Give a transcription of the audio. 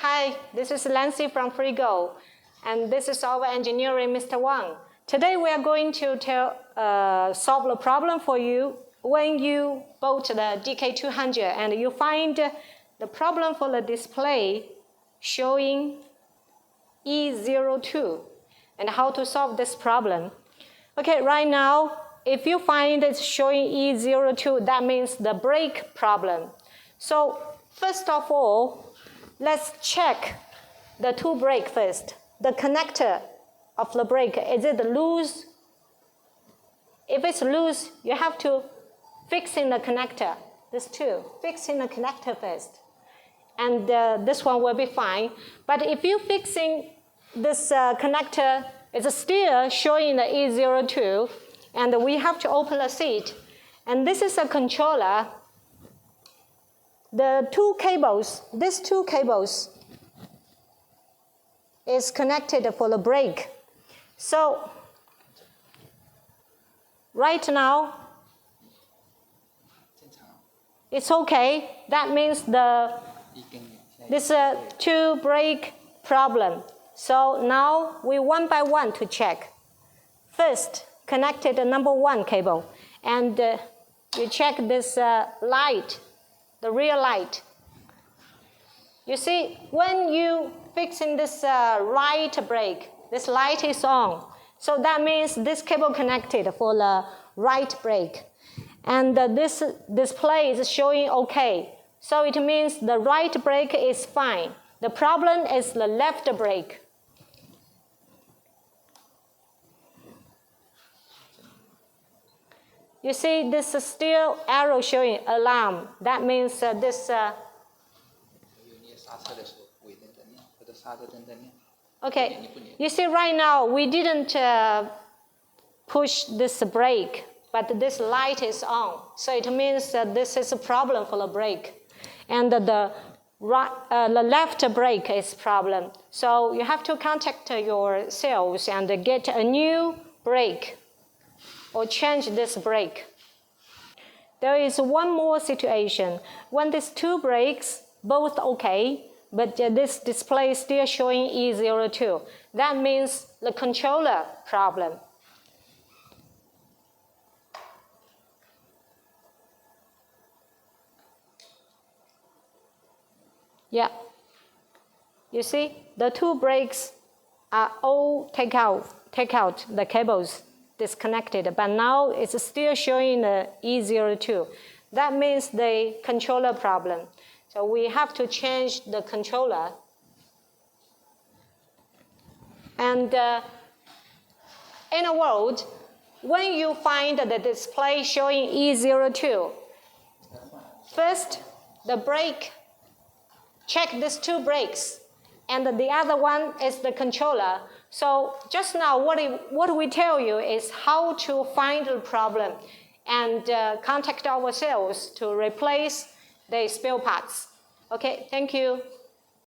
Hi, this is Lancy from FreeGo, and this is our engineering, Mr. Wang. Today we are going to solve a problem for you when you boot the DK200 and you find the problem for the display showing E02 and how to solve this problem. Okay, right now, if you find it showing E02, that means the brake problem. So first of all, let's check the two brake first. The connector of the brake, is it loose? If it's loose, you have to fix in the connector. This two, fix in the connector first. And this one will be fine. But if you fixing this connector, it's still showing the E02, and we have to open the seat. And this is a controller. The two cables, these two cables is connected for the brake. So right now, it's okay. That means this two brake problem. So now we one by one to check. First, connected the number one cable, and you check this light, the rear light. You see, when you fixing this right brake, this light is on. So that means this cable connected for the right brake. And this display is showing okay. So it means the right brake is fine. The problem is the left brake. You see this still arrow showing alarm. That means this. Okay, you see right now we didn't push this brake, but this light is on. So it means that this is a problem for the brake. And the left brake is problem. So you have to contact your sales and get a new brake or change this brake. There is one more situation. When these two brakes both okay, but this display is still showing E02. That means the controller problem. Yeah. You see, the two brakes are all take out the cables disconnected, but now it's still showing the E02. That means the controller problem. So we have to change the controller. And in a word, when you find the display showing E02, first the brake, check these two brakes, and the other one is the controller. So just now what we tell you is how to find the problem and contact our sales to replace the spare parts. Okay, thank you.